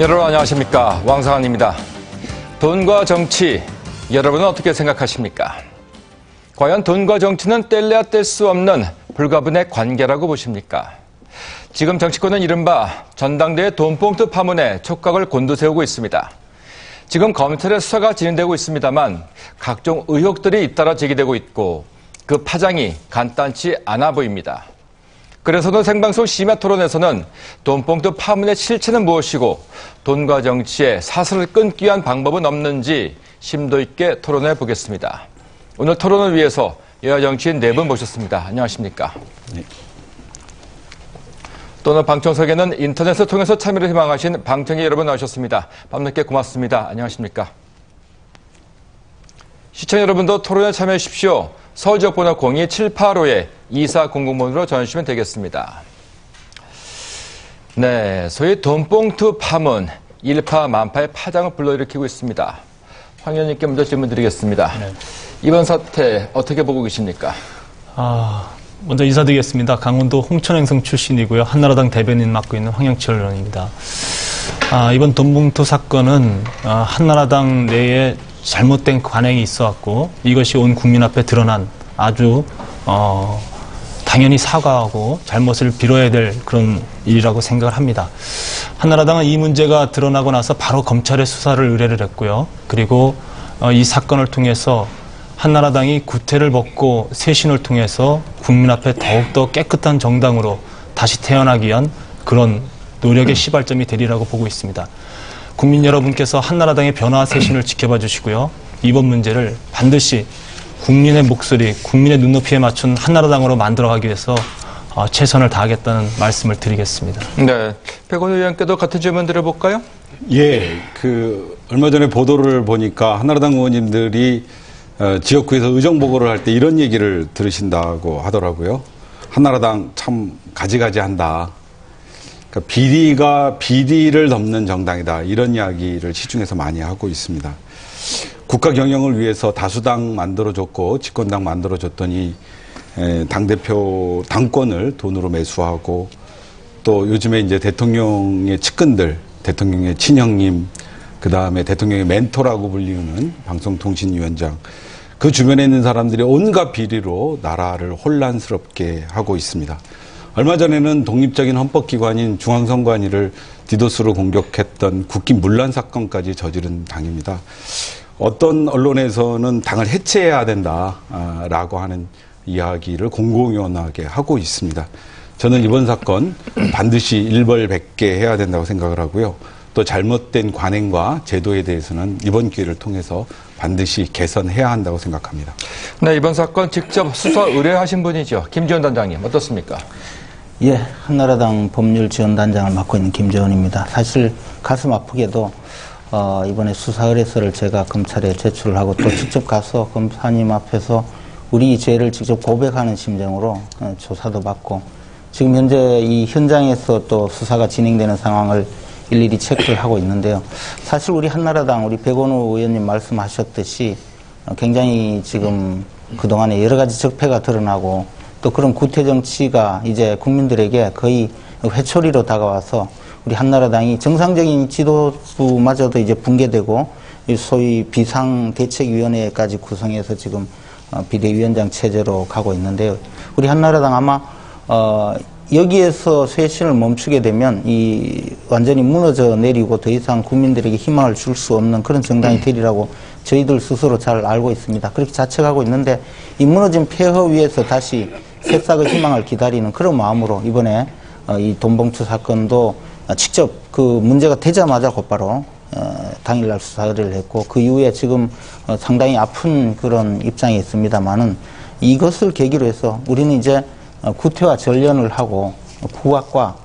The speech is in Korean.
여러분 안녕하십니까, 왕상환입니다. 돈과 정치, 여러분은 어떻게 생각하십니까? 과연 돈과 정치는 뗄래야 뗄 수 없는 불가분의 관계라고 보십니까? 지금 정치권은 이른바 전당대회 돈봉투 파문에 촉각을 곤두세우고 있습니다. 지금 검찰의 수사가 진행되고 있습니다만 각종 의혹들이 잇따라 제기되고 있고 그 파장이 간단치 않아 보입니다. 그래서도 생방송 심야 토론에서는 돈봉투 파문의 실체는 무엇이고 돈과 정치의 사슬을 끊기 위한 방법은 없는지 심도 있게 토론해 보겠습니다. 오늘 토론을 위해서 여야 정치인 4분 모셨습니다. 안녕하십니까? 네. 또 오늘 방청석에는 인터넷을 통해서 참여를 희망하신 방청객 여러분 나오셨습니다. 밤늦게 고맙습니다. 안녕하십니까? 시청자 여러분도 토론에 참여해 주십시오. 서울지역번호 02-785-2400번으로 전해주시면 되겠습니다. 네, 소위 돈봉투 파문, 일파만파의 파장을 불러일으키고 있습니다. 황 의원님께 먼저 질문 드리겠습니다. 네. 이번 사태 어떻게 보고 계십니까? 먼저 인사드리겠습니다. 강원도 홍천행성 출신이고요. 한나라당 대변인 맡고 있는 황영철 의원입니다. 이번 돈봉투 사건은 한나라당 내에 잘못된 관행이 있어왔고 이것이 온 국민 앞에 드러난 아주 당연히 사과하고 잘못을 빌어야 될 그런 일이라고 생각을 합니다. 한나라당은 이 문제가 드러나고 나서 바로 검찰에 수사를 의뢰를 했고요. 그리고 이 사건을 통해서 한나라당이 구태를 벗고 쇄신을 통해서 국민 앞에 더욱더 깨끗한 정당으로 다시 태어나기 위한 그런 노력의 시발점이 되리라고 보고 있습니다. 국민 여러분께서 한나라당의 변화와 쇄신을 지켜봐 주시고요. 이번 문제를 반드시 국민의 목소리, 국민의 눈높이에 맞춘 한나라당으로 만들어가기 위해서 최선을 다하겠다는 말씀을 드리겠습니다. 네, 백원우 의원께도 같은 질문 드려볼까요? 예, 얼마 전에 보도를 보니까 한나라당 의원님들이 지역구에서 의정보고를 할 때 이런 얘기를 들으신다고 하더라고요. 한나라당 참 가지가지한다. 그러니까 비리를 덮는 정당이다. 이런 이야기를 시중에서 많이 하고 있습니다. 국가 경영을 위해서 다수당 만들어줬고 집권당 만들어줬더니 당대표 당권을 돈으로 매수하고 또 요즘에 이제 대통령의 측근들, 대통령의 친형님, 그 다음에 대통령의 멘토라고 불리는 방송통신위원장, 그 주변에 있는 사람들이 온갖 비리로 나라를 혼란스럽게 하고 있습니다. 얼마 전에는 독립적인 헌법기관인 중앙선관위를 디도스로 공격했던 국기 문란 사건까지 저지른 당입니다. 어떤 언론에서는 당을 해체해야 된다라고 하는 이야기를 공공연하게 하고 있습니다. 저는 이번 사건 반드시 일벌백계 해야 된다고 생각을 하고요. 또 잘못된 관행과 제도에 대해서는 이번 기회를 통해서 반드시 개선해야 한다고 생각합니다. 네, 이번 사건 직접 수사 의뢰하신 분이죠. 김지원 단장님, 어떻습니까? 예, 한나라당 법률지원단장을 맡고 있는 김지원입니다. 사실 가슴 아프게도 이번에 수사 의뢰서를 제가 검찰에 제출을 하고 또 직접 가서 검사님 앞에서 우리 죄를 직접 고백하는 심정으로 조사도 받고 지금 현재 이 현장에서 또 수사가 진행되는 상황을 일일이 체크를 하고 있는데요. 사실 우리 한나라당, 우리 백원우 의원님 말씀하셨듯이 굉장히 지금 그동안에 여러 가지 적폐가 드러나고 또 그런 구태 정치가 이제 국민들에게 거의 회초리로 다가와서 우리 한나라당이 정상적인 지도부마저도 이제 붕괴되고 소위 비상대책위원회까지 구성해서 지금 비대위원장 체제로 가고 있는데요. 우리 한나라당 아마 여기에서 쇄신을 멈추게 되면 완전히 무너져 내리고 더 이상 국민들에게 희망을 줄 수 없는 그런 정당이 되리라고 저희들 스스로 잘 알고 있습니다. 그렇게 자책하고 있는데 이 무너진 폐허 위에서 다시 새싹의 희망을 기다리는 그런 마음으로 이번에 이 돈봉투 사건도 직접 그 문제가 되자마자 곧바로 당일날 수사 의뢰를 했고 그 이후에 지금 상당히 아픈 그런 입장에 있습니다만은 이것을 계기로 해서 우리는 이제 구태와 전련을 하고 국악과